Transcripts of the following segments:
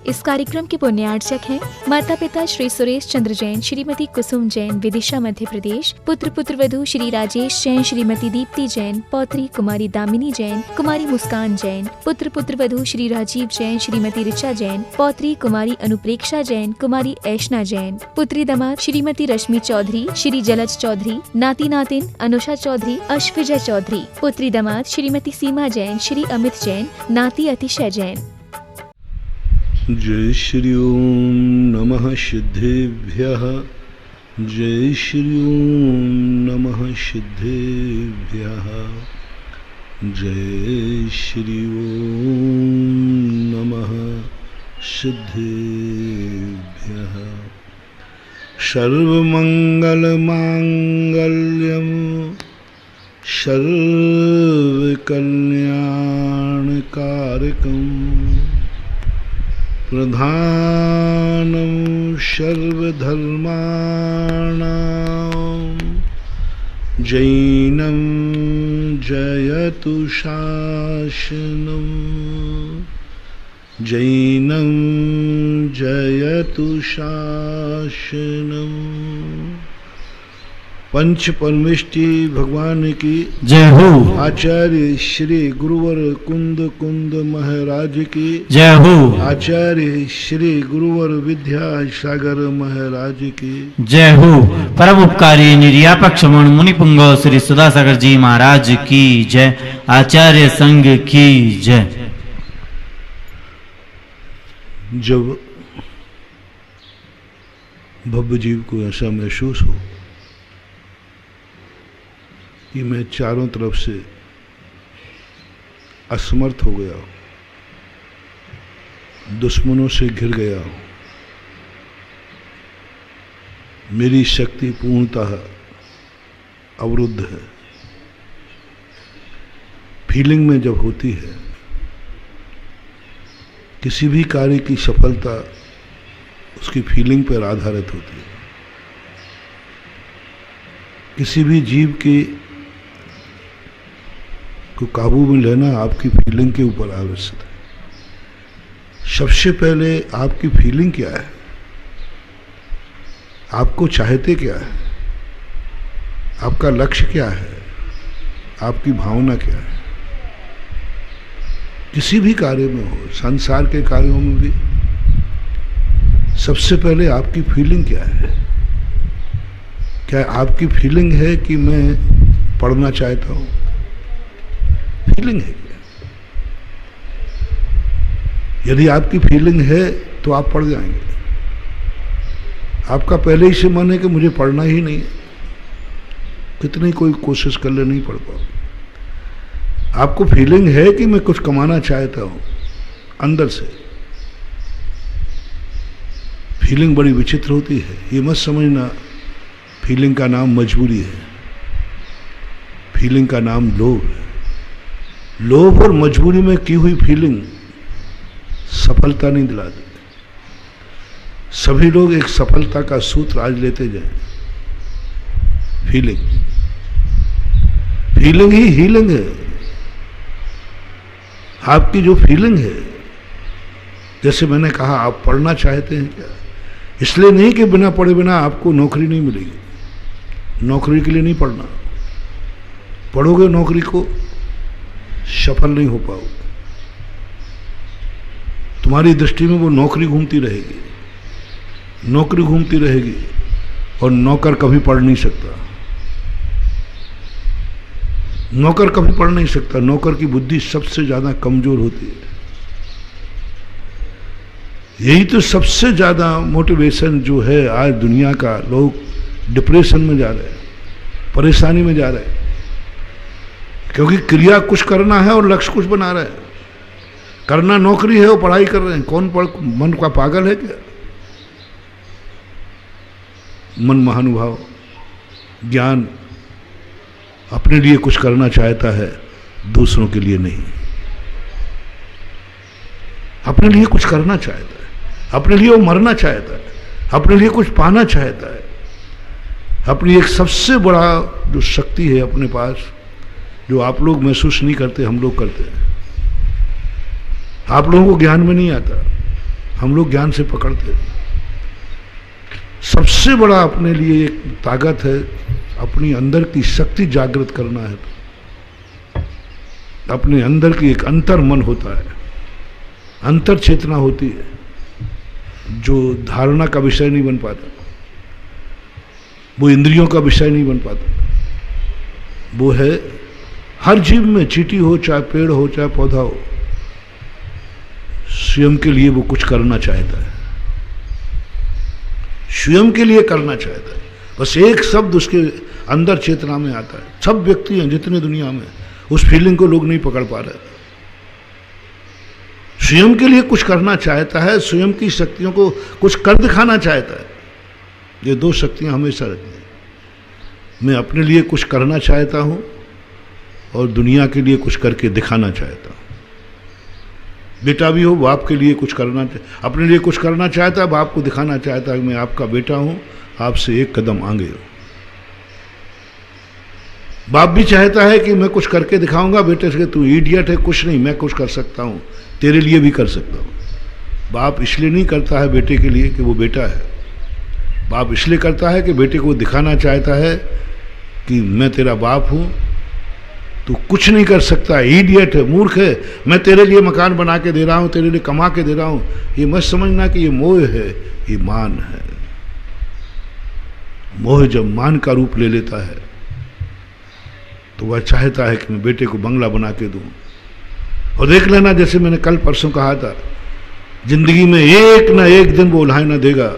इस कार्यक्रम के पुण्यार्चक हैं माता पिता श्री सुरेश चंद्र जैन, श्रीमती कुसुम जैन, विदिशा मध्य प्रदेश। पुत्र पुत्रवधू श्री राजेश जैन, श्रीमती दीप्ति जैन, पौत्री कुमारी दामिनी जैन, कुमारी मुस्कान जैन। पुत्र पुत्रवधू श्री राजीव जैन, श्रीमती ऋचा जैन, पौत्री कुमारी अनुप्रेक्षा जैन, कुमारी ऐशना जैन। पुत्री दामाद श्रीमती रश्मि चौधरी, श्री जलज चौधरी, नाती नातिन अनुषा चौधरी, अश्विजय चौधरी। पुत्री दामाद श्रीमती सीमा जैन, श्री अमित जैन, नाती अतिशय जैन। जय श्री ओम नमः सिद्धेभ्यः। जय श्री ओम नमः सिद्धेभ्यः। जय श्री ओम नमः सिद्धेभ्यः। सर्वमंगलमांगल्यं सर्वकल्याणकारकम् प्रधानं सर्वधर्माणां जैनं जयतु शासनं। जैनं जयतु शासनं। पंच परमेष्टि भगवान की जय हो। आचार्य श्री गुरुवर कुंद कुंद महाराज की जय हो। आचार्य श्री गुरुवर विद्या सागर महाराज की जय हो। परम उपकारी निर्यापक क्षमण मुनिपुंग श्री सुधासागर जी महाराज की जय। आचार्य संघ की जय। जब भव्य जीव को ऐसा महसूस हो कि मैं चारों तरफ से असमर्थ हो गया हूं, दुश्मनों से घिर गया हूं, मेरी शक्ति पूर्णतः अवरुद्ध है। फीलिंग में जब होती है, किसी भी कार्य की सफलता उसकी फीलिंग पर आधारित होती है। किसी भी जीव की को काबू में लेना आपकी फीलिंग के ऊपर आवश्यक है। सबसे पहले आपकी फीलिंग क्या है, आपको चाहते क्या है, आपका लक्ष्य क्या है, आपकी भावना क्या है। किसी भी कार्य में हो, संसार के कार्यों में भी सबसे पहले आपकी फीलिंग क्या है। क्या आपकी फीलिंग है कि मैं पढ़ना चाहता हूं? फीलिंग है क्या? यदि आपकी फीलिंग है तो आप पढ़ जाएंगे। आपका पहले ही से मन है कि मुझे पढ़ना ही नहीं है, कितनी कोई कोशिश कर ले नहीं पढ़ पाओगे। आपको फीलिंग है कि मैं कुछ कमाना चाहता हूं अंदर से। फीलिंग बड़ी विचित्र होती है, ये मत समझना फीलिंग का नाम मजबूरी है। फीलिंग का नाम लोभ है। लोभ और मजबूरी में की हुई फीलिंग सफलता नहीं दिलाती। सभी लोग एक सफलता का सूत्र आज लेते जाएं, फीलिंग। फीलिंग ही हीलिंग है। आपकी जो फीलिंग है, जैसे मैंने कहा, आप पढ़ना चाहते हैं क्या? इसलिए नहीं कि बिना पढ़े बिना आपको नौकरी नहीं मिलेगी। नौकरी के लिए नहीं पढ़ना। पढ़ोगे नौकरी को, सफल नहीं हो पाओगे। तुम्हारी दृष्टि में वो नौकरी घूमती रहेगी, नौकरी घूमती रहेगी, और नौकर कभी पढ़ नहीं सकता। नौकर कभी पढ़ नहीं सकता। नौकर की बुद्धि सबसे ज्यादा कमजोर होती है। यही तो सबसे ज्यादा मोटिवेशन जो है आज दुनिया का। लोग डिप्रेशन में जा रहे हैं, परेशानी में जा रहे हैं, क्योंकि क्रिया कुछ करना है और लक्ष्य कुछ बना रहे हैं। करना नौकरी है और पढ़ाई कर रहे हैं। कौन मन का पागल है क्या? मन महानुभाव, ज्ञान अपने लिए कुछ करना चाहता है, दूसरों के लिए नहीं। अपने लिए कुछ करना चाहता है, अपने लिए वो मरना चाहता है, अपने लिए कुछ पाना चाहता है। अपनी एक सबसे बड़ा जो शक्ति है अपने पास, जो आप लोग महसूस नहीं करते, हम लोग करते हैं। आप लोगों को ज्ञान में नहीं आता। हम लोग ज्ञान से पकड़ते हैं। सबसे बड़ा अपने लिए एक ताकत है, अपनी अंदर की शक्ति जागृत करना है। अपने अंदर की एक अंतर मन होता है, अंतर चेतना होती है, जो धारणा का विषय नहीं बन पाता, वो इंद्रियों का विषय नहीं बन पाता। वो है हर जीव में, चींटी हो चाहे पेड़ हो चाहे पौधा हो, स्वयं के लिए वो कुछ करना चाहता है, स्वयं के लिए करना चाहता है। बस एक शब्द उसके अंदर चेतना में आता है। सब व्यक्ति हैं जितने दुनिया में, उस फीलिंग को लोग नहीं पकड़ पा रहे। स्वयं के लिए कुछ करना चाहता है, स्वयं की शक्तियों को कुछ कर दिखाना चाहता है। ये दो शक्तियां हमेशा रहती हैं। मैं अपने लिए कुछ करना चाहता हूं और दुनिया के लिए कुछ करके दिखाना चाहता हूं। बेटा भी हो, बाप के लिए कुछ करना, अपने लिए कुछ करना चाहता है, बाप को दिखाना चाहता है मैं आपका बेटा हूं, आपसे एक कदम आगे हो। बाप भी चाहता है कि मैं कुछ करके दिखाऊंगा बेटे से, तू इडियट है, कुछ नहीं, मैं कुछ कर सकता हूं, तेरे लिए भी कर सकता हूं। बाप इसलिए नहीं करता है बेटे के लिए कि वो बेटा है, बाप इसलिए करता है कि बेटे को दिखाना चाहता है कि मैं तेरा बाप हूं, तू कुछ नहीं कर सकता, इडियट है, मूर्ख है, मैं तेरे लिए मकान बना के दे रहा हूं, तेरे लिए कमा के दे रहा हूं। ये मत समझना कि ये मोह है, ये मान है। मोह जब मान का रूप ले लेता है तो वह चाहता है कि मैं बेटे को बंगला बना के दूं। और देख लेना, जैसे मैंने कल परसों कहा था, जिंदगी में एक ना एक दिन वो उल्हाई ना देगा,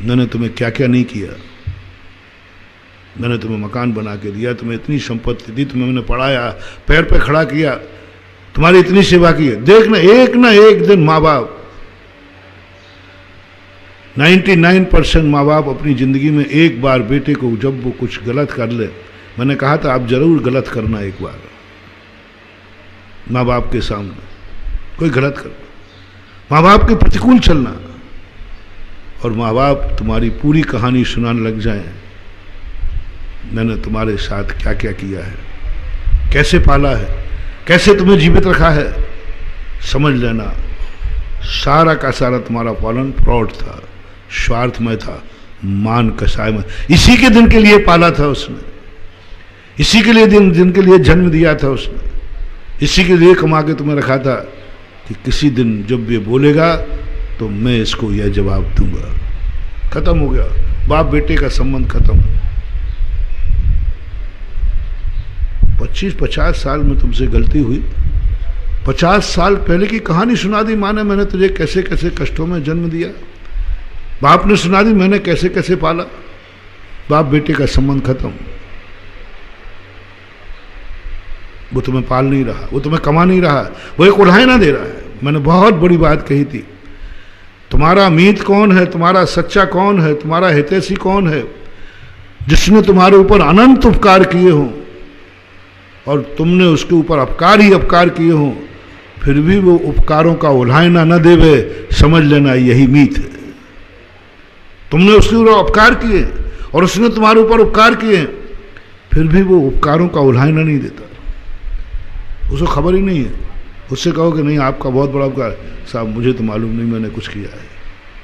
मैंने तुम्हें क्या क्या नहीं किया, मैंने तुम्हें मकान बना के दिया, तुम्हें इतनी संपत्ति दी, तुम्हें मैंने पढ़ाया, पैर पे खड़ा किया, तुम्हारी इतनी सेवा की है। देखना एक ना एक दिन माँ बाप, 99% माँ बाप अपनी जिंदगी में एक बार बेटे को जब वो कुछ गलत कर ले, मैंने कहा था आप जरूर गलत करना एक बार माँ बाप के सामने, कोई गलत करना, माँ बाप के प्रतिकूल चलना, और माँ बाप तुम्हारी पूरी कहानी सुनाने लग जाएं, मैंने तुम्हारे साथ क्या क्या किया है, कैसे पाला है, कैसे तुम्हें जीवित रखा है। समझ लेना सारा का सारा तुम्हारा पालन फ्रॉड था, स्वार्थमय था, मान कसाय में। इसी के दिन के लिए पाला था उसने, इसी के लिए दिन के लिए जन्म दिया था उसने, इसी के लिए कमा के तुम्हें रखा था कि किसी दिन जब ये बोलेगा तो मैं इसको यह जवाब दूंगा। खत्म हो गया, बाप बेटे का संबंध खत्म। 25-50 साल में तुमसे गलती हुई, 50 साल पहले की कहानी सुना दी माँ ने, मैंने तुझे कैसे कैसे कष्टों में जन्म दिया। बाप ने सुना दी मैंने कैसे कैसे पाला। बाप बेटे का संबंध खत्म। वो तुम्हें पाल नहीं रहा, वो तुम्हें कमा नहीं रहा, वो एक उल्हाई ना दे रहा है। मैंने बहुत बड़ी बात कही थी, तुम्हारा मीत कौन है, तुम्हारा सच्चा कौन है, तुम्हारा हितैषी कौन है, जिसने तुम्हारे ऊपर अनंत उपकार किए हों और तुमने उसके ऊपर अपकार ही अपकार किए हों, फिर भी वो उपकारों का उल्हाइना न देवे, समझ लेना यही मीत है। तुमने उसके ऊपर अपकार किए और उसने तुम्हारे ऊपर उपकार किए, फिर भी वो उपकारों का उल्हाइना नहीं देता, उसको खबर ही नहीं है। उससे कहो कि नहीं आपका बहुत बड़ा उपकार, साहब मुझे तो मालूम नहीं मैंने कुछ किया है,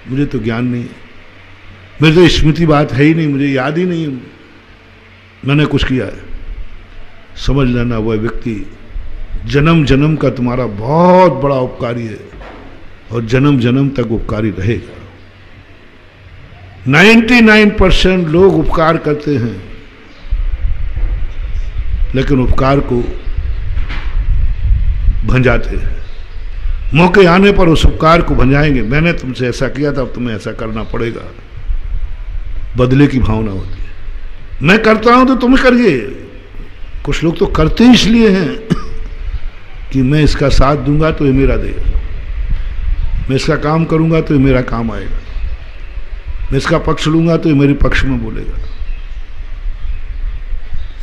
मुझे तो ज्ञान नहीं है, मेरी तो स्मृति बात है ही नहीं, मुझे याद ही नहीं है मैंने कुछ किया है। समझ लेना वह व्यक्ति जन्म जन्म का तुम्हारा बहुत बड़ा उपकारी है और जन्म जन्म तक उपकारी रहेगा। 99% लोग उपकार करते हैं लेकिन उपकार को भंजाते हैं। मौके आने पर उस उपकार को भंजाएंगे, मैंने तुमसे ऐसा किया था अब तुम्हें ऐसा करना पड़ेगा। बदले की भावना होती है, मैं करता हूं तो तुम करिए। कुछ लोग तो करते ही इसलिए हैं कि मैं इसका साथ दूंगा तो ये मेरा देगा, मैं इसका काम करूंगा तो ये मेरा काम आएगा, मैं इसका पक्ष लूंगा तो ये मेरे पक्ष में बोलेगा।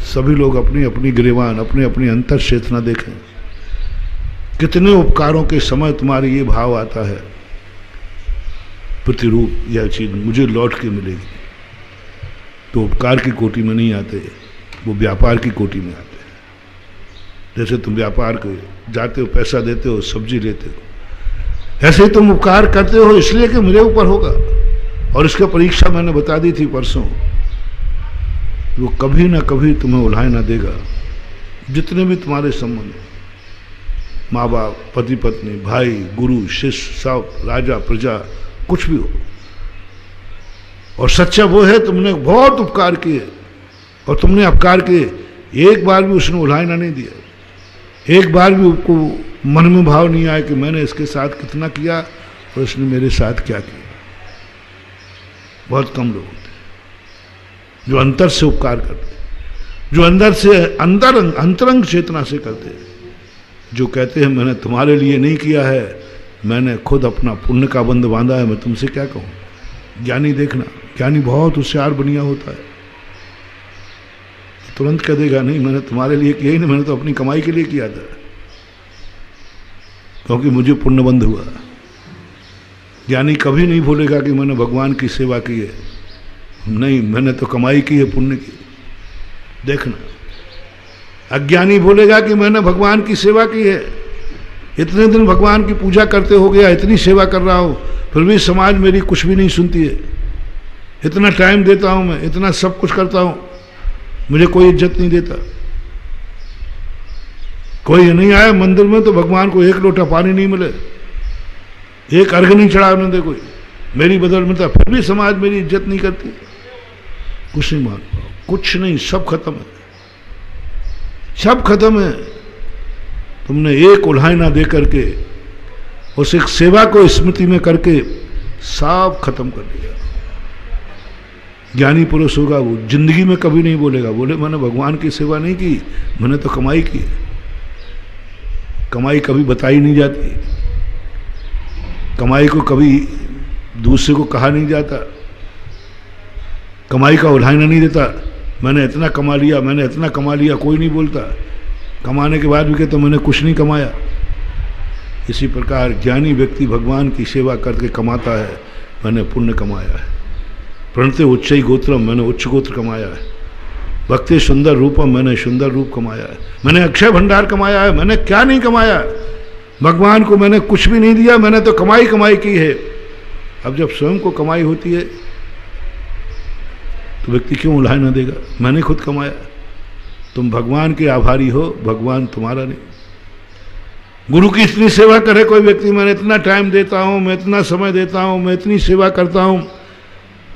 सभी लोग अपनी अपनी गिरेबान, अपनी अपनी अंतर चेतना देखें। कितने उपकारों के समय तुम्हारे ये भाव आता है, प्रतिरूप यह चीज मुझे लौट के मिलेगी, तो उपकार की कोटि में नहीं आते, वो व्यापार की कोटि में आते हैं। जैसे तुम व्यापार को जाते हो, पैसा देते हो, सब्जी लेते हो, ऐसे ही तुम उपकार करते हो इसलिए कि मेरे ऊपर होगा। और इसका परीक्षा मैंने बता दी थी परसों, वो कभी ना कभी तुम्हें उल्हाए ना देगा। जितने भी तुम्हारे संबंध, माँ बाप, पति पत्नी, भाई, गुरु, शिष्य, सब, राजा, प्रजा, कुछ भी हो। और सच्चा वो है तुमने बहुत उपकार किए और तुमने अपकार किए, एक बार भी उसने उल्हाना नहीं दिया। एक बार भी उसको मन में भाव नहीं आया कि मैंने इसके साथ कितना किया और इसने मेरे साथ क्या किया। बहुत कम लोग होते हैं जो अंतर से उपकार करते, जो अंदर से अंतरंग चेतना से करते, जो कहते हैं मैंने तुम्हारे लिए नहीं किया है, मैंने खुद अपना पुण्य का बंध बांधा है, मैं तुमसे क्या कहूँ। ज्ञानी देखना, ज्ञानी बहुत होशियार बनिया होता है, तुरंत कह देगा नहीं मैंने तुम्हारे लिए किया ही नहीं, मैंने तो अपनी कमाई के लिए किया था क्योंकि मुझे पुण्यबंध हुआ। ज्ञानी कभी नहीं भूलेगा कि मैंने भगवान की सेवा की है, नहीं मैंने तो कमाई की है पुण्य की। देखना, अज्ञानी बोलेगा कि मैंने भगवान की सेवा की है, इतने दिन भगवान की पूजा करते हो गया, इतनी सेवा कर रहा हूँ, फिर भी समाज मेरी कुछ भी नहीं सुनती है। इतना टाइम देता हूँ मैं, इतना सब कुछ करता हूँ, मुझे कोई इज्जत नहीं देता। कोई नहीं आया मंदिर में तो भगवान को एक लोटा पानी नहीं मिले, एक अर्घ नहीं चढ़ाने दे कोई, मेरी बदल मिलता, फिर भी समाज मेरी इज्जत नहीं करती। कुछ नहीं मान पाओ, कुछ नहीं, सब खत्म है, सब खत्म है। तुमने एक उल्हाना दे करके उस एक सेवा को स्मृति में करके सब खत्म कर दिया। ज्ञानी पुरुष होगा वो जिंदगी में कभी नहीं बोलेगा, बोले मैंने भगवान की सेवा नहीं की, मैंने तो कमाई की। कमाई कभी बताई नहीं जाती, कमाई को कभी दूसरे को कहा नहीं जाता, कमाई का उल्हाना नहीं देता, मैंने इतना कमा लिया, मैंने इतना कमा लिया, कोई नहीं बोलता। कमाने के बाद भी कहते मैंने कुछ नहीं कमाया। इसी प्रकार ज्ञानी व्यक्ति भगवान की सेवा करके कमाता है, मैंने पुण्य कमाया है। प्रणते उच्चई गोत्रम, मैंने उच्च गोत्र कमाया है। भक्ति सुंदर रूपम, मैंने सुंदर रूप कमाया है। मैंने अक्षय भंडार कमाया है, मैंने क्या नहीं कमाया। भगवान को मैंने कुछ भी नहीं दिया, मैंने तो कमाई कमाई की है। अब जब स्वयं को कमाई होती है तो व्यक्ति क्यों उल्हाय न देगा, मैंने खुद कमाया। तुम भगवान के आभारी हो, भगवान तुम्हारा नहीं। गुरु की इतनी सेवा करे कोई व्यक्ति, मैंने इतना टाइम देता हूँ, मैं इतना समय देता हूँ, मैं इतनी सेवा करता हूँ,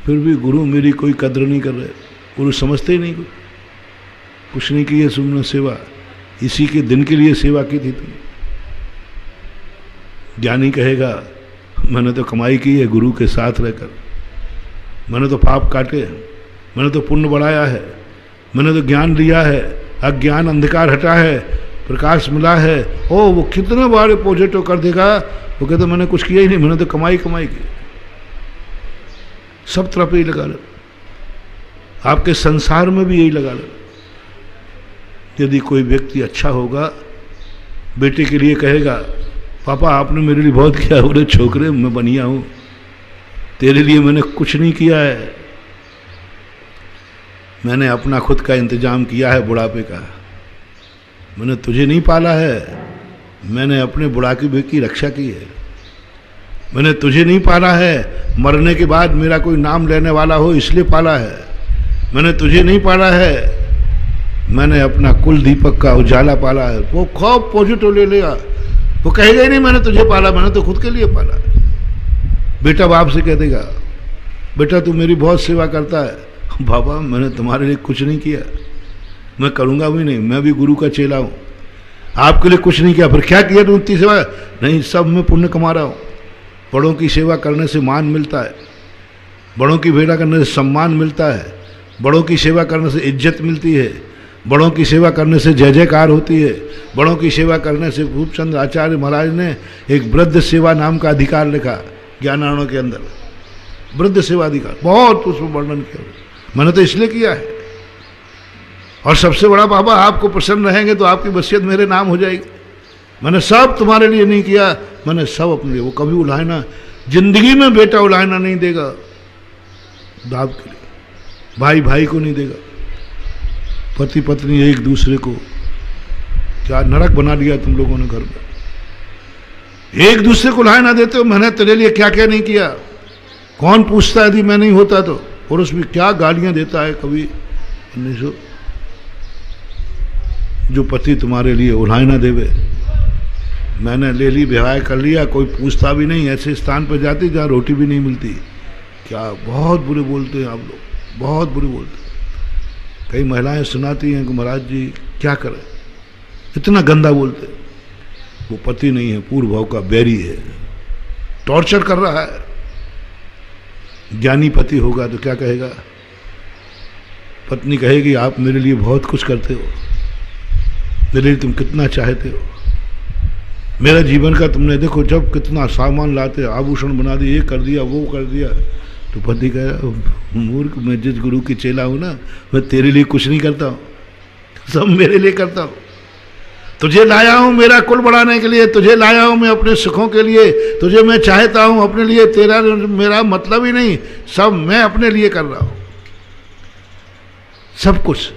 फिर भी गुरु मेरी कोई कद्र नहीं कर रहे। गुरु समझते ही नहीं, कुछ नहीं की है तुमने सेवा, इसी के दिन के लिए सेवा की थी तुम। ज्ञानी कहेगा मैंने तो कमाई की है गुरु के साथ रहकर, मैंने तो पाप काटे, मैंने तो पुण्य बढ़ाया है, मैंने तो ज्ञान लिया है, अज्ञान अंधकार हटा है, प्रकाश मिला है। ओ वो कितने बार पॉजिटिव कर देगा, वो कहते मैंने कुछ किया ही नहीं, मैंने तो कमाई कमाई की। सब तरफ यही लगा लो, आपके संसार में भी यही लगा लो। यदि कोई व्यक्ति अच्छा होगा, बेटे के लिए कहेगा पापा आपने मेरे लिए बहुत किया, बोले छोकरे मैं बनिया हूँ, तेरे लिए मैंने कुछ नहीं किया है, मैंने अपना खुद का इंतजाम किया है बुढ़ापे का, मैंने तुझे नहीं पाला है, मैंने अपने बुढ़ापे की रक्षा की है, मैंने तुझे नहीं पाला है मरने के बाद मेरा कोई नाम लेने वाला हो इसलिए पाला है, मैंने तुझे नहीं पाला है, मैंने अपना कुल दीपक का उजाला पाला है। वो खूब पॉजिटिव ले लेगा, वो कहेगा ही नहीं मैंने तुझे पाला, मैंने तो खुद के लिए पाला। बेटा बाप से कह देगा बेटा तू मेरी बहुत सेवा करता है, बाबा मैंने तुम्हारे लिए कुछ नहीं किया, मैं करूँगा भी नहीं, मैं भी गुरु का चेला हूँ, आपके लिए कुछ नहीं किया, फिर क्या किया तुम इतनी सेवा? नहीं, सब मैं पुण्य कमा रहा हूँ। बड़ों की सेवा करने से मान मिलता है, बड़ों की सेवा करने से सम्मान मिलता है, बड़ों की सेवा करने से इज्जत मिलती है, बड़ों की सेवा करने से जय जयकार होती है, बड़ों की सेवा करने से रूपचंद आचार्य महाराज ने एक वृद्ध सेवा नाम का अधिकार लिखा ज्ञानारणों के अंदर, वृद्ध सेवा अधिकार, बहुत उसमें वर्णन किया, मैंने तो इसलिए किया है। और सबसे बड़ा बाबा आपको प्रसन्न रहेंगे तो आपकी वसीयत मेरे नाम हो जाएगी, मैंने सब तुम्हारे लिए नहीं किया, मैंने सब अपने लिए। वो कभी उलाहना जिंदगी में बेटा उलाहना नहीं देगा दाब के लिए, भाई भाई को नहीं देगा, पति पत्नी एक दूसरे को, क्या नरक बना दिया तुम लोगों ने घर में। एक दूसरे को लाए ना देते हो, मैंने तेरे लिए क्या क्या नहीं किया, कौन पूछता यदि मैं नहीं होता तो। पुरुष भी क्या गालियां देता है कभी 1900, जो पति तुम्हारे लिए उल्हाए ना देवे। मैंने ले ली, विवाह कर लिया, कोई पूछता भी नहीं, ऐसे स्थान पर जाती जहाँ रोटी भी नहीं मिलती। क्या बहुत बुरे बोलते हैं आप लोग, बहुत बुरे बोलते हैं। कई महिलाएं सुनाती हैं कि महाराज जी क्या करें, इतना गंदा बोलते हैं। वो पति नहीं है, पूर्व भाव का बैरी है, टॉर्चर कर रहा है। ज्ञानी पति होगा तो क्या कहेगा, पत्नी कहेगी आप मेरे लिए बहुत कुछ करते हो, मेरे लिए तुम कितना चाहते हो, मेरा जीवन का तुमने देखो जब कितना सामान लाते, आभूषण बना दिए, ये कर दिया वो कर दिया। तो पति कहेगा मूर्ख, मैं जिस गुरु की चेला हूं ना, मैं तेरे लिए कुछ नहीं करता हूं, सब मेरे लिए करता हूं। तुझे लाया हूं मेरा कुल बढ़ाने के लिए, तुझे लाया हूं मैं अपने सुखों के लिए, तुझे मैं चाहता हूं अपने लिए, तेरा मेरा मतलब ही नहीं, सब मैं अपने लिए कर रहा हूं, सब कुछ।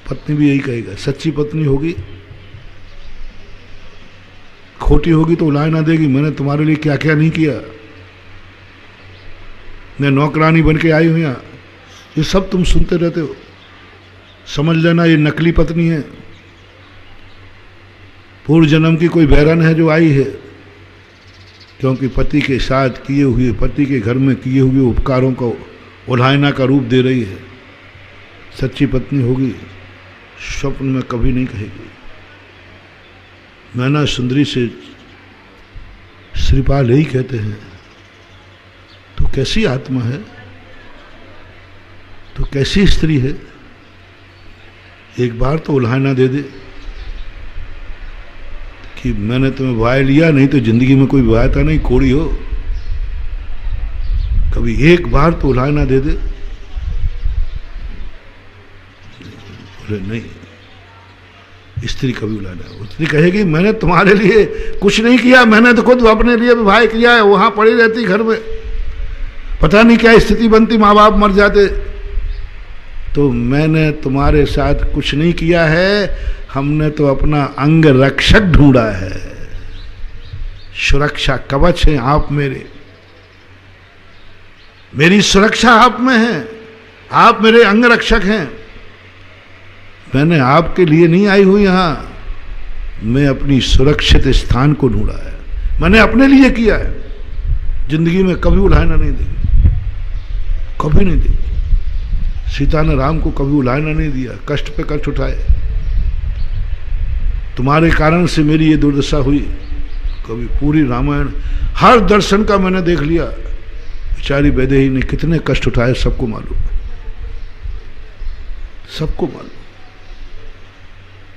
पत्नी भी यही कहेगा। सच्ची पत्नी होगी, खोटी होगी तो उलाय ना देगी, मैंने तुम्हारे लिए क्या क्या नहीं किया, मैं नौकरानी बन के आई हूं यहाँ, ये सब तुम सुनते रहते हो। समझ लेना ये नकली पत्नी है, पूर्व जन्म की कोई बैरन है जो आई है, क्योंकि पति के साथ किए हुए, पति के घर में किए हुए उपकारों को उल्हायना का रूप दे रही है। सच्ची पत्नी होगी, स्वप्न में कभी नहीं कहेगी। मैना सुंदरी से श्रीपाल यही कहते हैं, तो कैसी आत्मा है, तो कैसी स्त्री है, एक बार तो उल्हायना दे दे कि मैंने तुम्हें भाई लिया, नहीं तो जिंदगी में कोई भाईता नहीं, कोड़ी हो। कभी एक बार तो उल्हायना दे दे। बोले नहीं, स्त्री कभी उल्हायना, स्त्री कहेगी मैंने तुम्हारे लिए कुछ नहीं किया, मैंने तो खुद अपने लिए भाई किया है, वहां पड़ी रहती घर में, पता नहीं क्या स्थिति बनती, माँ बाप मर जाते, तो मैंने तुम्हारे साथ कुछ नहीं किया है, हमने तो अपना अंग रक्षक ढूंढा है, सुरक्षा कवच है आप मेरे, मेरी सुरक्षा आप में है, आप मेरे अंग रक्षक हैं। मैंने आपके लिए नहीं आई हूं यहां, मैं अपनी सुरक्षित स्थान को ढूंढा है, मैंने अपने लिए किया है। जिंदगी में कभी उल्हायना नहीं देगी, कभी नहीं देगी। सीता ने राम को कभी उल्हायना नहीं दिया, कष्ट पे कष्ट उठाए। तुम्हारे कारण से मेरी ये दुर्दशा हुई, कभी पूरी रामायण हर दर्शन का मैंने देख लिया, बेचारी वैदेही ने कितने कष्ट उठाए सबको मालूम है, सबको मालूम।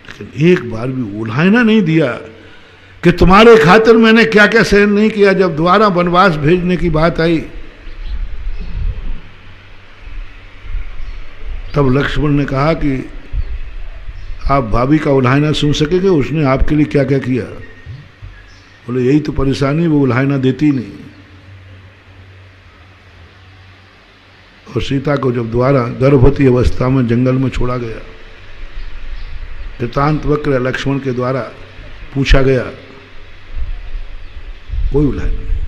लेकिन एक बार भी उल्हायना नहीं दिया कि तुम्हारे खातिर मैंने क्या क्या सहन नहीं किया। जब दोबारा वनवास भेजने की बात आई तब लक्ष्मण ने कहा कि आप भाभी का उल्हायना सुन सकेंगे, उसने आपके लिए क्या क्या किया। बोले यही तो परेशानी, वो उल्हायना देती नहीं। और सीता को जब दोबारा गर्भवती अवस्था में जंगल में छोड़ा गया, वृत्तांत वक्र लक्ष्मण के द्वारा पूछा गया, कोई उल्हायना नहीं।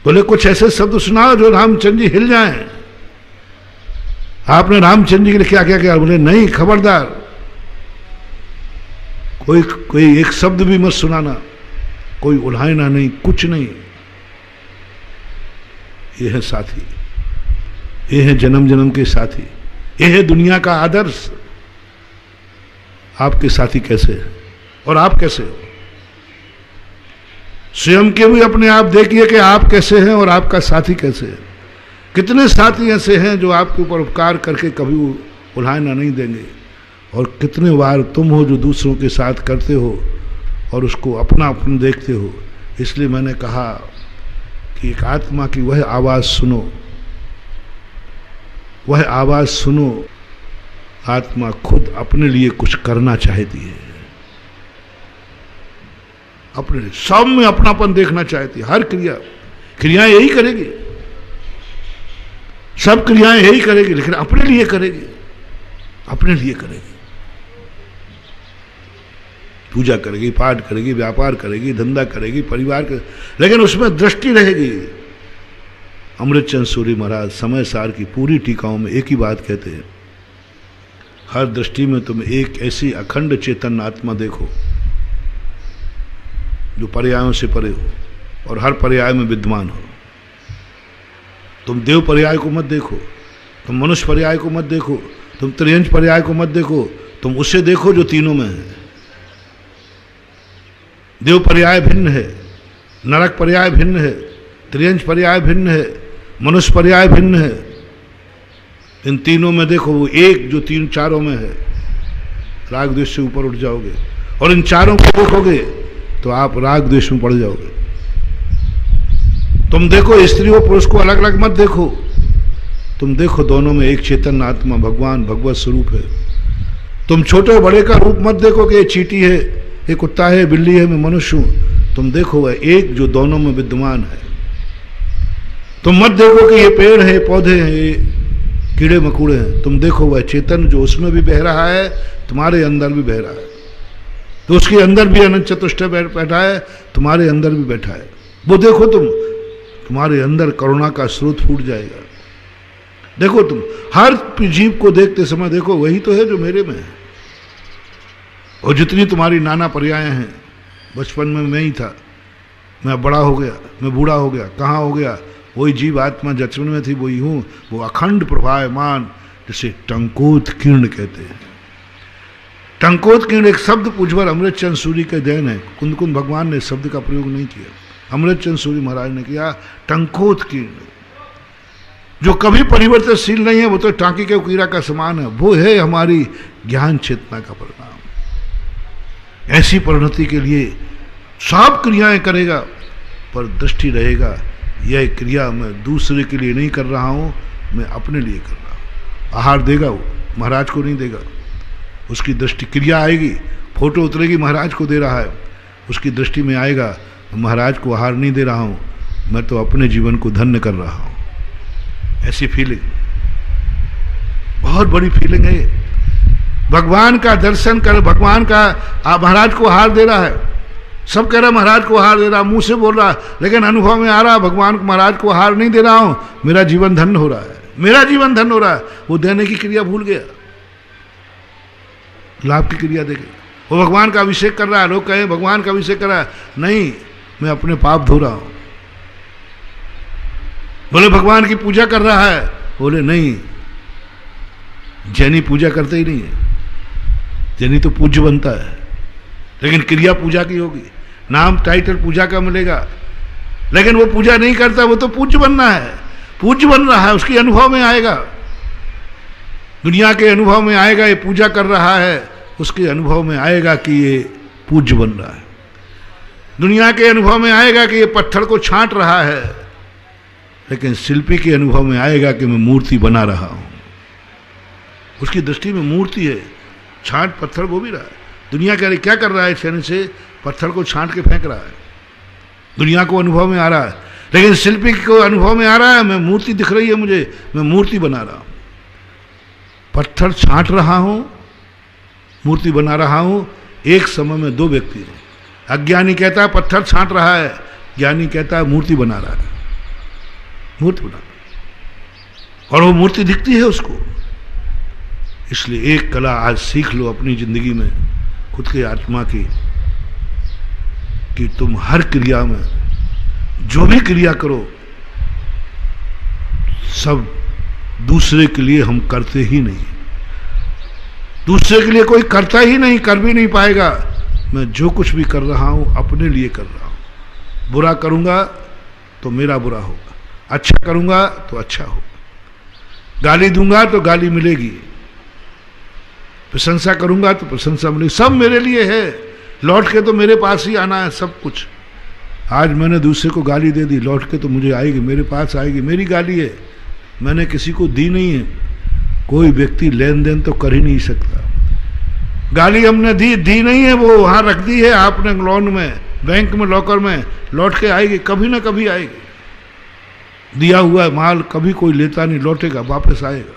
बोले कुछ ऐसे शब्द सुनाओ जो रामचंद्र जी हिल जाएं, आपने रामचंद्र जी के लिए क्या क्या किया। बोले नहीं, खबरदार, कोई एक शब्द भी मत सुनाना, कोई उल्हायना नहीं, कुछ नहीं। ये है साथी, ये है जन्म जन्म के साथी, ये है दुनिया का आदर्श। आपके साथी कैसे है और आप कैसे हो, स्वयं के भी अपने आप देखिए कि आप कैसे हैं और आपका साथी कैसे है। कितने साथी ऐसे हैं जो आपके ऊपर उपकार करके कभी उल्हायना नहीं देंगे, और कितने बार तुम हो जो दूसरों के साथ करते हो और उसको अपना अपन देखते हो। इसलिए मैंने कहा कि एक आत्मा की वह आवाज़ सुनो, वह आवाज़ सुनो, आत्मा खुद अपने लिए कुछ करना चाहती है, अपने लिए सब में अपनापन देखना चाहती है। हर क्रियाएं यही करेगी, सब क्रियाएं यही करेगी, लेकिन अपने लिए करेगी, अपने लिए करेगी। पूजा करेगी, पाठ करेगी, व्यापार करेगी, धंधा करेगी, परिवार कर, लेकिन उसमें दृष्टि रहेगी। अमृतचंद सूरी महाराज समय सार की पूरी टीकाओं में एक ही बात कहते हैं, हर दृष्टि में तुम एक ऐसी अखंड चेतन आत्मा देखो जो पर्यायों से परे हो और हर पर्याय में विद्यमान हो। तुम देव पर्याय को मत देखो, तुम मनुष्य पर्याय को मत देखो, तुम त्रियंश पर्याय को मत देखो, तुम उसे देखो जो तीनों में है। देव पर्याय भिन्न है, नरक पर्याय भिन्न है, त्रियंश पर्याय भिन्न है, मनुष्य पर्याय भिन्न है। इन तीनों में देखो वो एक जो तीन चारों में है, राग द्वेष से ऊपर उठ जाओगे। और इन चारों को देखोगे तो आप राग द्वेष में पड़ जाओगे। तुम देखो स्त्री और पुरुष को अलग अलग मत देखो, तुम देखो दोनों में एक चेतन आत्मा भगवान भगवत स्वरूप है। तुम छोटे बड़े का रूप मत देखो कि ये चींटी है, ये कुत्ता है, बिल्ली है, मैं मनुष्य हूं। तुम देखो वह एक जो दोनों में विद्यमान है। तुम मत देखो कि ये पेड़ है, पौधे हैं, ये कीड़े मकोड़े हैं। तुम देखो वह चेतन जो उसमें भी बह रहा है, तुम्हारे अंदर भी बह रहा है। तो उसके अंदर भी अनंत चतुष्टय बैठा है, तुम्हारे अंदर भी बैठा है। वो देखो तुम, तुम्हारे अंदर करुणा का स्रोत फूट जाएगा। देखो तुम हर जीव को देखते समय देखो वही तो है जो मेरे में है। और जितनी तुम्हारी नाना पर्याय हैं, बचपन में मैं ही था, मैं बड़ा हो गया, मैं बूढ़ा हो गया, कहाँ हो गया? वही जीव आत्मा बचपन में थी वही हूँ। वो अखंड प्रभायमान, जिसे टंकोत किरण कहते हैं। टंकोत किरण एक शब्द पूज्यवर अमृतचंद सूरी के देन है। कुंद कुंद भगवान ने शब्द का प्रयोग नहीं किया, अमृतचंद सूरी महाराज ने किया। टंकोत किरण जो कभी परिवर्तनशील नहीं है, वो तो टांकी के कीड़ा का समान है। वो है हमारी ज्ञान चेतना का परिणाम। ऐसी परिणति के लिए सब क्रियाएं करेगा, पर दृष्टि रहेगा यह क्रिया मैं दूसरे के लिए नहीं कर रहा हूं, मैं अपने लिए कर रहा हूं। आहार देगा वो, महाराज को नहीं देगा। उसकी दृष्टि क्रिया आएगी, फोटो उतरेगी, महाराज को दे रहा है, उसकी दृष्टि में आएगा महाराज को आहार नहीं दे रहा हूं, मैं तो अपने जीवन को धन्य कर रहा हूं। ऐसी फीलिंग, बहुत बड़ी फीलिंग है। भगवान का दर्शन कर, भगवान का महाराज को आहार दे रहा है। सब कह रहा महाराज को आहार दे रहा, मुंह से बोल रहा, लेकिन अनुभव में आ रहा भगवान को महाराज को आहार नहीं दे रहा हूं, मेरा जीवन धन्य हो रहा है, मेरा जीवन धन्य हो रहा है। वो देने की क्रिया भूल गया, लाभ की क्रिया देखे। वो भगवान का अभिषेक कर रहा है, लोग कहें भगवान का अभिषेक कर रहा है, नहीं, मैं अपने पाप धो रहा हूं। बोले भगवान की पूजा कर रहा है, बोले नहीं, जैनी पूजा करते ही नहीं है। जैनी तो पूज्य बनता है, लेकिन क्रिया पूजा की होगी। नाम टाइटल पूजा का मिलेगा, लेकिन वो पूजा नहीं करता, वो तो पूज्य बनना है। पूज्य बन रहा है, उसकी अनुभव में आएगा, दुनिया के अनुभव में आएगा ये पूजा कर रहा है, उसके अनुभव में आएगा कि ये पूज्य बन रहा है। दुनिया के अनुभव में आएगा कि ये पत्थर को छांट रहा है, लेकिन शिल्पी के अनुभव में आएगा कि मैं मूर्ति बना रहा हूं। उसकी दृष्टि में मूर्ति है, छांट पत्थर वो भी रहा है। दुनिया कह रही क्या कर रहा है, छेने से पत्थर को छांट के फेंक रहा है। दुनिया को अनुभव में आ रहा है, लेकिन शिल्पी को अनुभव में आ रहा है मैं मूर्ति दिख रही है, मुझे, मैं मूर्ति बना रहा हूं। पत्थर छांट रहा हूं, मूर्ति बना रहा हूं। एक समय में दो व्यक्ति हैं। अज्ञानी कहता है पत्थर छांट रहा है, ज्ञानी कहता है मूर्ति बना रहा है, मूर्ति बना, और वो मूर्ति दिखती है उसको। इसलिए एक कला आज सीख लो अपनी जिंदगी में, खुद के आत्मा की, कि तुम हर क्रिया में जो भी क्रिया करो, सब दूसरे के लिए हम करते ही नहीं। दूसरे के लिए कोई करता ही नहीं, कर भी नहीं पाएगा। मैं जो कुछ भी कर रहा हूं अपने लिए कर रहा हूं। बुरा करूंगा तो मेरा बुरा होगा, अच्छा करूंगा तो अच्छा होगा, गाली दूंगा तो गाली मिलेगी, प्रशंसा करूंगा तो प्रशंसा मिलेगी, सब मेरे लिए है। लौट के तो मेरे पास ही आना है सब कुछ। आज मैंने दूसरे को गाली दे दी, लौट के तो मुझे आएगी, मेरे पास आएगी, मेरी गाली है, मैंने किसी को दी नहीं है। कोई व्यक्ति लेन देन तो कर ही नहीं सकता। गाली हमने दी नहीं है, वो वहां रख दी है आपने लोन में, बैंक में, लॉकर में, लौट के आएगी, कभी ना कभी आएगी। दिया हुआ माल कभी कोई लेता नहीं, लौटेगा, वापस आएगा।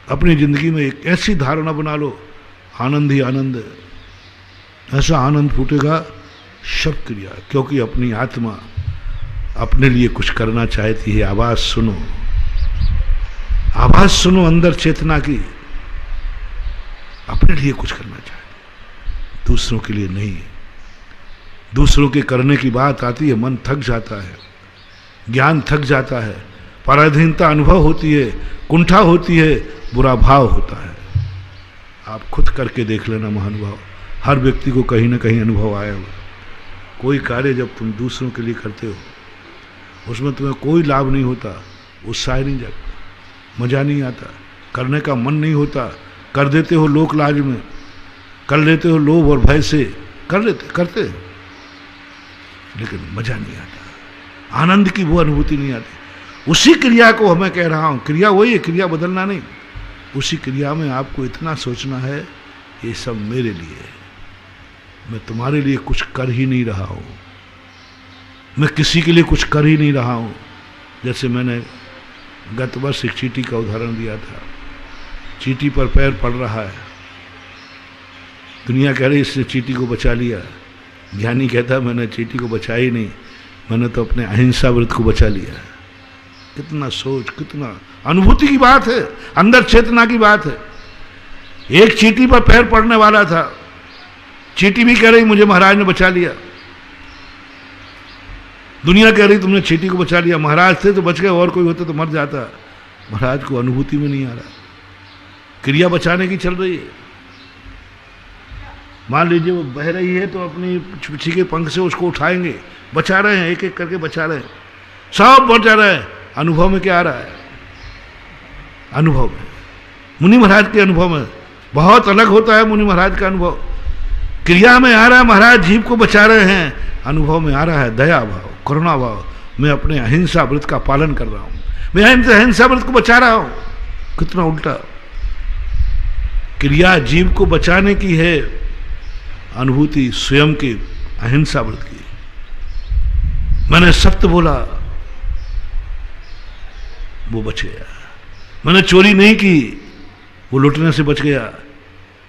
अपनी जिंदगी में एक ऐसी धारणा बना लो, आनंद ही आनंद है। ऐसा आनंद फूटेगा सब क्रिया, क्योंकि अपनी आत्मा अपने लिए कुछ करना चाहती है। आवाज सुनो, आवाज सुनो अंदर चेतना की, अपने लिए कुछ करना चाहती, दूसरों के लिए नहीं। दूसरों के करने की बात आती है, मन थक जाता है, ज्ञान थक जाता है, पराधीनता अनुभव होती है, कुंठा होती है, बुरा भाव होता है। आप खुद करके देख लेना महानुभाव, हर व्यक्ति को कहीं ना कहीं अनुभव आया होगा। कोई कार्य जब तुम दूसरों के लिए करते हो, उसमें तुम्हें कोई लाभ नहीं होता, उत्साह नहीं जागता, मजा नहीं आता, करने का मन नहीं होता, कर देते हो लोक लाज में, कर लेते हो लोभ और भय से, करते लेकिन मजा नहीं आता, आनंद की वो अनुभूति नहीं आती। उसी क्रिया को हमें कह रहा हूं, क्रिया वही है, क्रिया बदलना नहीं। उसी क्रिया में आपको इतना सोचना है, ये सब मेरे लिए है, मैं तुम्हारे लिए कुछ कर ही नहीं रहा हूं, मैं किसी के लिए कुछ कर ही नहीं रहा हूं। जैसे मैंने गत वर्ष एक चींटी का उदाहरण दिया था, चींटी पर पैर पड़ रहा है, दुनिया कह रही इसने चींटी को बचा लिया, ज्ञानी कहता मैंने चींटी को बचा ही नहीं, मैंने तो अपने अहिंसा व्रत को बचा लिया। कितना सोच, कितना अनुभूति की बात है, अंदर चेतना की बात है। एक चींटी पर पैर पड़ने वाला था, चींटी भी कह रही मुझे महाराज ने बचा लिया, दुनिया कह रही तुमने चींटी को बचा लिया, महाराज थे तो बच गए, और कोई होता तो मर जाता। महाराज को अनुभूति में नहीं आ रहा, क्रिया बचाने की चल रही है। मान लीजिए वो बह रही है तो अपनी पीछे के पंख से उसको उठाएंगे, बचा रहे हैं, एक एक करके बचा रहे हैं, सब बचा रहे हैं। अनुभव में क्या आ रहा है? अनुभव में, मुनि महाराज के अनुभव में बहुत अलग होता है। मुनि महाराज का अनुभव क्रिया में आ रहा है, महाराज जीव को बचा रहे हैं, अनुभव में आ रहा है दया भाव, करुणा भाव, मैं अपने अहिंसा व्रत का पालन कर रहा हूं, मैं अहिंसा व्रत को बचा रहा हूं। कितना उल्टा, क्रिया जीव को बचाने की है, अनुभूति स्वयं की अहिंसा व्रत की। मैंने सत्य बोला, वो बच गया। मैंने चोरी नहीं की, वो लुटने से बच गया।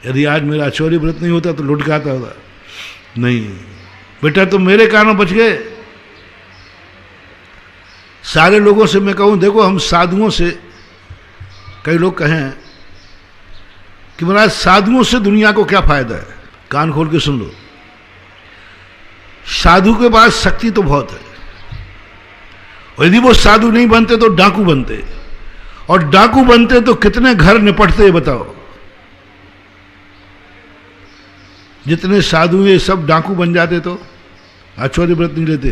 यदि आज मेरा चोरी व्रत नहीं होता तो लुट जाता होता। नहीं बेटा, तुम मेरे कारण बच गए। सारे लोगों से मैं कहूं, देखो हम साधुओं से, कई लोग कहें कि महाराज साधुओं से दुनिया को क्या फायदा है, कान खोल के सुन लो। साधु के पास शक्ति तो बहुत है, और यदि वो साधु नहीं बनते तो डाकू बनते, और डाकू बनते तो कितने घर निपटते बताओ। जितने साधु ये सब डाकू बन जाते तो आचौर्य व्रत नहीं लेते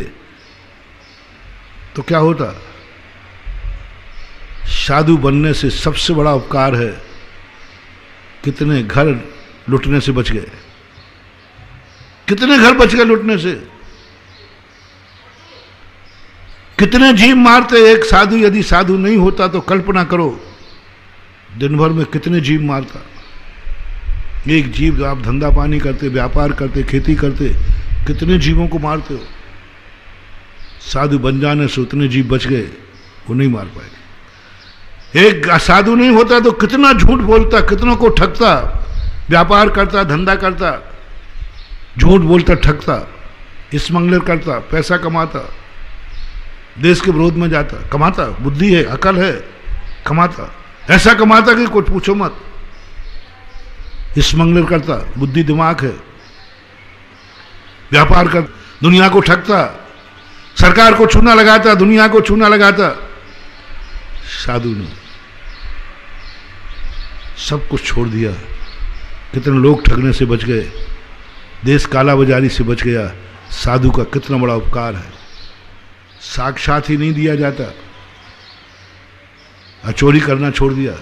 तो क्या होता। साधु बनने से सबसे बड़ा उपकार है, कितने घर लुटने से बच गए, कितने घर बच गए लुटने से। कितने जीव मारते एक साधु, यदि साधु नहीं होता तो कल्पना करो दिन भर में कितने जीव मारता। एक जीव, आप धंधा पानी करते, व्यापार करते, खेती करते, कितने जीवों को मारते हो। साधु बन जाने से उतने जीव बच गए, वो नहीं मार पाए। एक साधु नहीं होता तो कितना झूठ बोलता, कितनों को ठगता, व्यापार करता, धंधा करता, झूठ बोलता, ठगता, स्मगलर करता, पैसा कमाता, देश के विरोध में जाता, कमाता, बुद्धि है, अकल है, कमाता, ऐसा कमाता कि कुछ पूछो मत। स्मगलर करता, बुद्धि दिमाग है, व्यापार कर, दुनिया को ठगता, सरकार को चूना लगाता, दुनिया को चूना लगाता। साधु ने सब कुछ छोड़ दिया, कितने लोग ठगने से बच गए, देश काला बाजारी से बच गया। साधु का कितना बड़ा उपकार है, साक्षात ही नहीं दिया जाता, चोरी करना छोड़ दिया।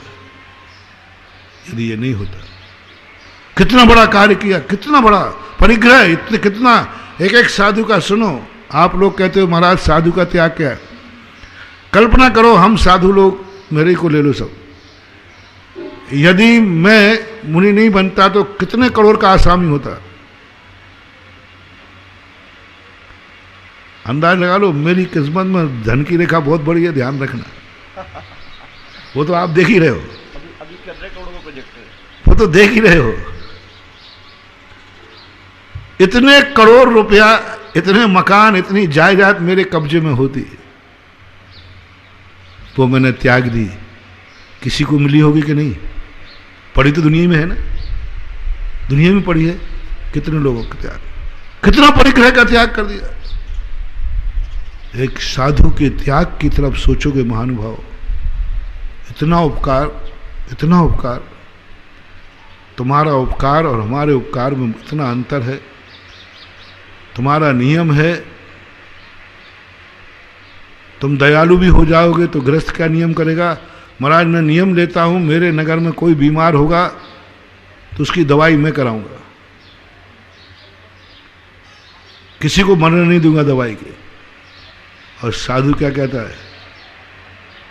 यदि ये नहीं होता, कितना बड़ा कार्य किया, कितना बड़ा परिग्रह, इतने कितना एक एक साधु का सुनो। आप लोग कहते हो महाराज साधु का त्याग क्या है, कल्पना करो हम साधु लोग, मेरे को ले लो सब, यदि मैं मुनि नहीं बनता तो कितने करोड़ का आसामी होता। अंदाज लगा लो, मेरी किस्मत में धन की रेखा बहुत बड़ी है, ध्यान रखना। वो तो आप देख ही रहे हो, अभी कर रहे करोड़ों का प्रोजेक्ट है, वो तो देख ही रहे हो। इतने करोड़ रुपया, इतने मकान, इतनी जायदाद मेरे कब्जे में होती, वो मैंने त्याग दी। किसी को मिली होगी कि नहीं? पड़ी तो दुनिया में है ना, दुनिया में पड़ी है। कितने लोगों का त्याग, कितना परिग्रह का त्याग कर दिया। एक साधु के त्याग की तरफ सोचोगे महानुभाव, इतना उपकार, इतना उपकार। तुम्हारा उपकार और हमारे उपकार में इतना अंतर है। तुम्हारा नियम है तुम दयालु भी हो जाओगे तो गृहस्थ क्या नियम करेगा? महाराज मैं नियम लेता हूं, मेरे नगर में कोई बीमार होगा तो उसकी दवाई मैं कराऊंगा, किसी को मरने नहीं दूंगा दवाई के। और साधु क्या कहता है?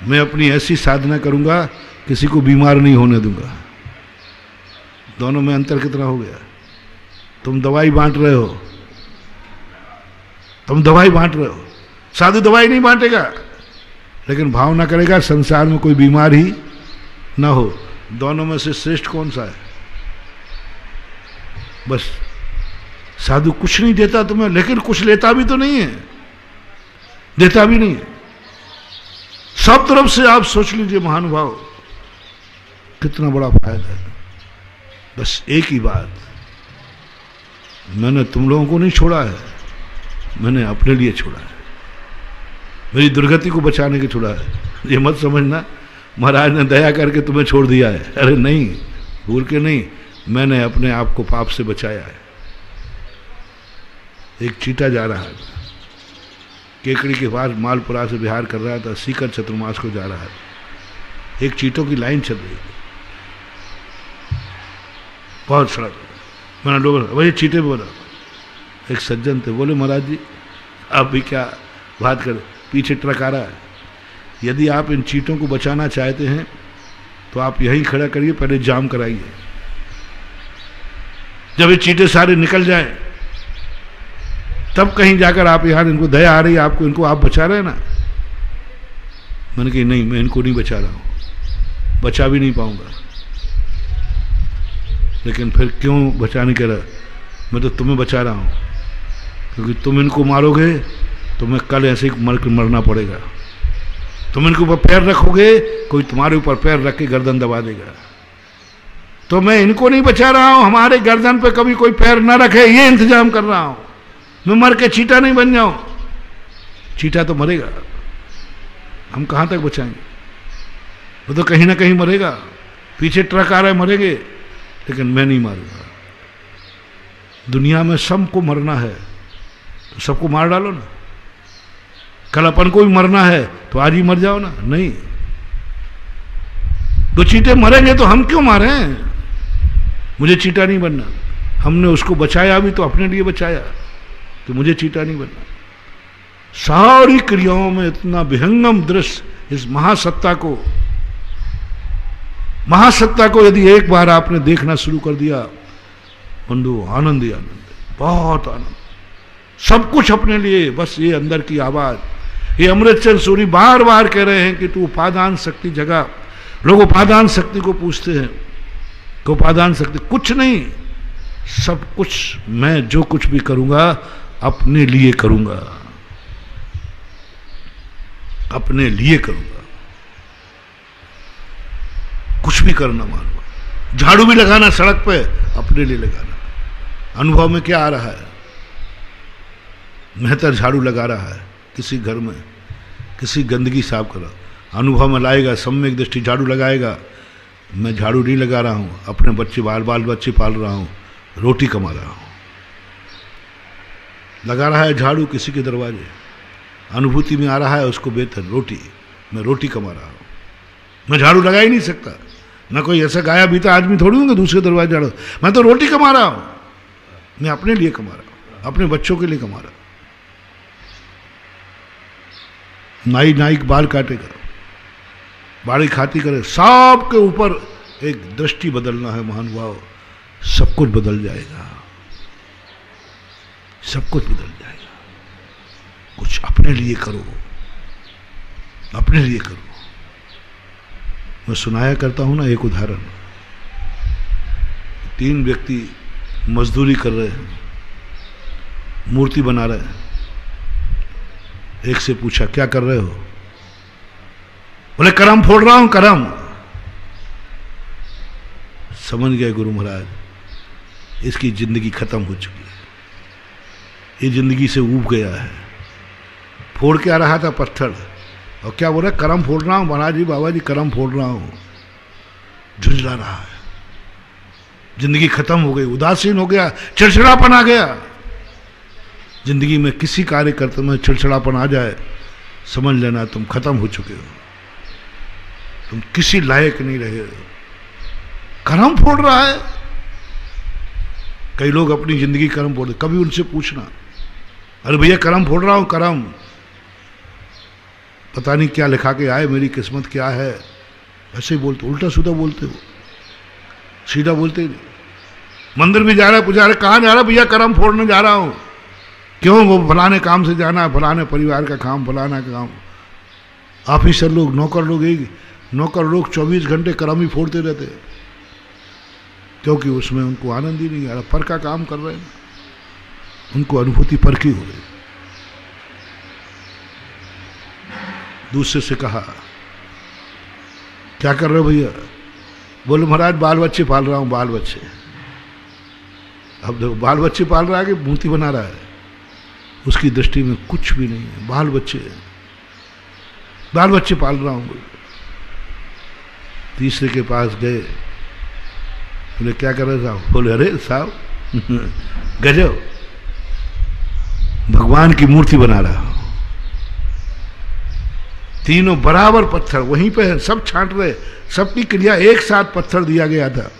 मैं अपनी ऐसी साधना करूंगा किसी को बीमार नहीं होने दूंगा। दोनों में अंतर कितना हो गया? तुम दवाई बांट रहे हो, तुम दवाई बांट रहे हो, साधु दवाई नहीं बांटेगा, लेकिन भावना करेगा संसार में कोई बीमार ही ना हो। दोनों में से श्रेष्ठ कौन सा है? बस साधु कुछ नहीं देता तुम्हें, लेकिन कुछ लेता भी तो नहीं है, देता भी नहीं है। सब तरफ से आप सोच लीजिए महानुभाव, कितना बड़ा फायदा है। बस एक ही बात, मैंने तुम लोगों को नहीं छोड़ा है, मैंने अपने लिए छोड़ा है, मेरी दुर्गति को बचाने के छोड़ा है। ये मत समझना महाराज ने दया करके तुम्हें छोड़ दिया है, अरे नहीं, भूल के नहीं, मैंने अपने आप को पाप से बचाया है। एक चीटा जा रहा है, केकड़ी के पास मालपुरा से बिहार कर रहा था, सीकर चतुर्मास को जा रहा है। एक चीटों की लाइन चल रही थी, बहुत सड़क। मैंने लोगों वही चीटे बोला, एक सज्जन थे, बोले महाराज जी आप भी क्या बात करें, पीछे ट्रक आ रहा है, यदि आप इन चीटों को बचाना चाहते हैं तो आप यहीं खड़ा करिए, पहले जाम कराइए, जब ये चीटे सारे निकल जाएं तब कहीं जाकर आप यहाँ, इनको दया आ रही है आपको, इनको आप बचा रहे हैं ना। मैंने कहा नहीं, मैं इनको नहीं बचा रहा हूँ, बचा भी नहीं पाऊंगा। लेकिन फिर क्यों बचाने कह रहा? मैं तो तुम्हें बचा रहा हूँ, क्योंकि तुम इनको मारोगे तो मैं कल ऐसे ही मरना पड़ेगा। तुम इनके ऊपर पैर रखोगे, कोई तुम्हारे ऊपर पैर रख के गर्दन दबा देगा। तो मैं इनको नहीं बचा रहा हूं, हमारे गर्दन पे कभी कोई पैर ना रखे, ये इंतजाम कर रहा हूं। मैं मर के चीटा नहीं बन जाऊं, चीटा तो मरेगा, हम कहां तक बचाएंगे? वो तो कहीं ना कहीं मरेगा, पीछे ट्रक आ रहा है मरेंगे, लेकिन मैं नहीं मारूंगा। दुनिया में सबको मरना है तो सबको मार डालो ना, कल अपन को भी मरना है तो आज ही मर जाओ ना। नहीं, दो चीटे मरेंगे तो हम क्यों मारें? मुझे चीटा नहीं बनना, हमने उसको बचाया भी तो अपने लिए बचाया, तो मुझे चीटा नहीं बनना। सारी क्रियाओं में इतना विहंगम दृश्य इस महासत्ता को यदि एक बार आपने देखना शुरू कर दिया, बंधु आनंद ही आनंद, बहुत आनंद, सब कुछ अपने लिए। बस ये अंदर की आवाज, ये अमृतचंद सूरी बार बार कह रहे हैं कि तू उपादान शक्ति जगा। लोग उपादान शक्ति को पूछते हैं कि उपादान शक्ति कुछ नहीं, सब कुछ मैं जो कुछ भी करूंगा अपने लिए करूंगा, अपने लिए करूंगा। कुछ भी करना मानो, झाड़ू भी लगाना सड़क पे अपने लिए लगाना। अनुभव में क्या आ रहा है? मेहतर झाड़ू लगा रहा है किसी घर में, किसी गंदगी साफ कर रहा, अनुभव में लाएगा, सम्यक दृष्टि झाड़ू लगाएगा। मैं झाड़ू नहीं लगा रहा हूं, अपने बच्चे बाल बच्चे पाल रहा हूं, रोटी कमा रहा हूं। लगा रहा है झाड़ू किसी के दरवाजे, अनुभूति में आ रहा है उसको बेहतर रोटी, मैं रोटी कमा रहा हूं। मैं झाड़ू लगा ही नहीं सकता, मैं कोई ऐसा गाया बीता आदमी थोड़ी हूँ कि दूसरे दरवाजे झाड़ू, मैं तो रोटी कमा रहा हूं, मैं अपने लिए कमा रहा हूं, अपने बच्चों के लिए कमा रहा हूं। नाई बाल काटेगा, बाड़ी खाती करे, सबके ऊपर एक दृष्टि बदलना है महानुभाव, सब कुछ बदल जाएगा, सब कुछ बदल जाएगा। कुछ अपने लिए करो, अपने लिए करो। मैं सुनाया करता हूं ना एक उदाहरण, 3 व्यक्ति मजदूरी कर रहे हैं, मूर्ति बना रहे हैं। एक से पूछा क्या कर रहे हो? बोले करम फोड़ रहा हूं, करम। समझ गए गुरु महाराज, इसकी जिंदगी खत्म हो चुकी है, ये जिंदगी से ऊब गया है। फोड़ के आ रहा था पत्थर, और क्या बोल रहा है? करम फोड़ रहा हूं महाराज जी, बाबा जी करम फोड़ रहा हूं। झुंझला रहा है, जिंदगी खत्म हो गई, उदासीन हो गया, चिड़चिड़ापन आ गया। जिंदगी में किसी कार्य करते में चिड़चिड़ापन आ जाए, समझ लेना तुम खत्म हो चुके हो, तुम किसी लायक नहीं रहे हो। करम फोड़ रहा है। कई लोग अपनी जिंदगी करम फोड़, कभी उनसे पूछना, अरे भैया करम फोड़ रहा हूं, करम, पता नहीं क्या लिखा के आए, मेरी किस्मत क्या है, ऐसे ही बोलते, उल्टा सीधा बोलते हो, सीधा बोलते ही नहीं। मंदिर में जा रहा है पुजारी, कहाँ जा रहा है? भैया करम फोड़ने जा रहा हूं। क्यों? वो फलाने काम से जाना है, फलाने परिवार का काम, फलाना का काम। ऑफिसर लोग, नौकर लोग, नौकर लोग 24 घंटे करम ही फोड़ते रहते हैं, क्योंकि उसमें उनको आनंद ही नहीं आ रहा, पर का काम कर रहे हैं, उनको अनुभूति पर की हो रही। दूसरे से कहा क्या कर रहे हो भैया? बोले महाराज बाल बच्चे पाल रहा हूं, बाल बच्चे। अब देखो, बाल बच्चे पाल रहा है कि मूर्ति बना रहा है? उसकी दृष्टि में कुछ भी नहीं है, बाल बच्चे, बाल बच्चे पाल रहा हूं। तीसरे के पास गए, बोले क्या कर रहे साहब? बोले अरे साहब गजब, भगवान की मूर्ति बना रहा हूं। तीनों बराबर पत्थर वहीं पे है, सब छांट रहे, सबकी क्रिया एक साथ पत्थर दिया गया था।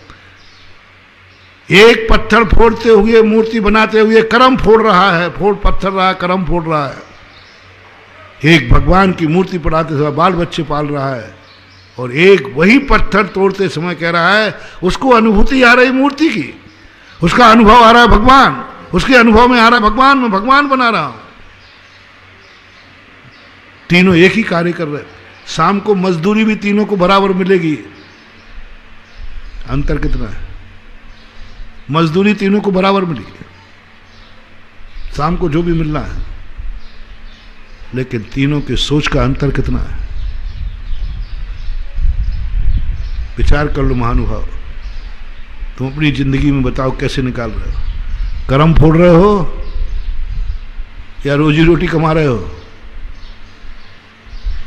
एक पत्थर फोड़ते हुए, मूर्ति बनाते हुए करम फोड़ रहा है, फोड़ पत्थर रहा है, करम फोड़ रहा है। एक भगवान की मूर्ति बनाते समय बाल बच्चे पाल रहा है, और एक वही पत्थर तोड़ते समय कह रहा है उसको अनुभूति आ रही मूर्ति की, उसका अनुभव आ रहा है भगवान, उसके अनुभव में आ रहा है भगवान, मैं भगवान बना रहा हूं। तीनों एक ही कार्य कर रहे। शाम को मजदूरी भी तीनों को बराबर मिलेगी। अंतर कितना है? मजदूरी तीनों को बराबर मिलेगी, शाम को जो भी मिलना है, लेकिन तीनों के सोच का अंतर कितना है? विचार कर लो महानुभाव, तुम अपनी जिंदगी में बताओ कैसे निकाल रहे हो? कर्म फोड़ रहे हो या रोजी रोटी कमा रहे हो,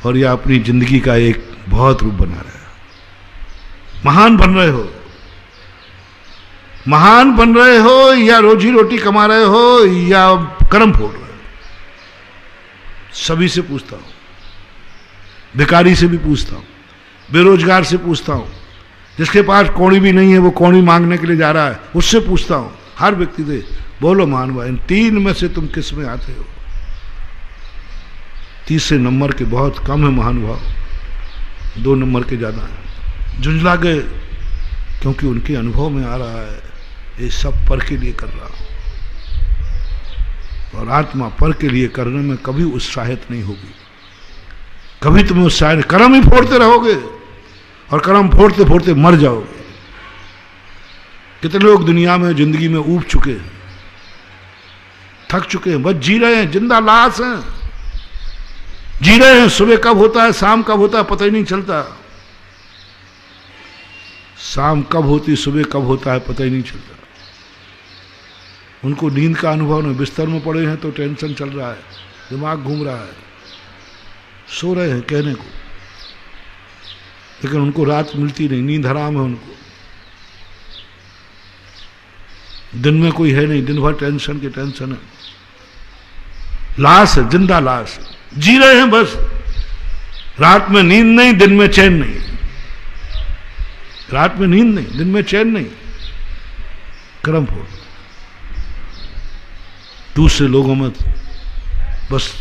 और या अपनी जिंदगी का एक बहुत रूप बना रहे हो? महान बन रहे हो, महान बन रहे हो, या रोजी रोटी कमा रहे हो, या कर्म फोड़ रहे हो? सभी से पूछता हूं, भिखारी से भी पूछता हूं, बेरोजगार से पूछता हूं, जिसके पास कौड़ी भी नहीं है वो कौड़ी मांगने के लिए जा रहा है, उससे पूछता हूं, हर व्यक्ति से बोलो महानुभाव, इन तीन में से तुम किस में आते हो? तीसरे नंबर के बहुत कम है महानुभाव, 2 नंबर के ज्यादा है। झुंझला गए, क्योंकि उनके अनुभव में आ रहा है ये सब पर के लिए कर रहा हूं, और आत्मा पर के लिए करने में कभी उत्साहित नहीं होगी, कभी तुम्हें उत्साहित, कर्म ही फोड़ते रहोगे और कर्म फोड़ते फोड़ते मर जाओगे। कितने लोग दुनिया में, जिंदगी में ऊब चुके हैं, थक चुके हैं, बस जी रहे हैं, जिंदा लाश हैं, जी रहे हैं। सुबह कब होता है, शाम कब होता है, पता ही नहीं चलता। शाम कब होती, सुबह कब होता है, पता ही नहीं चलता। उनको नींद का अनुभव नहीं, बिस्तर में पड़े हैं तो टेंशन चल रहा है, दिमाग घूम रहा है, सो रहे हैं कहने को, लेकिन उनको रात मिलती नहीं, नींद हराम है उनको। दिन में कोई है नहीं, दिन भर टेंशन के टेंशन है, लाश है, जिंदा लाश, जी रहे हैं बस। रात में नींद नहीं, दिन में चैन नहीं, रात में नींद नहीं, दिन में चैन नहीं, कर्म फोड़। दूसरे लोगों में बस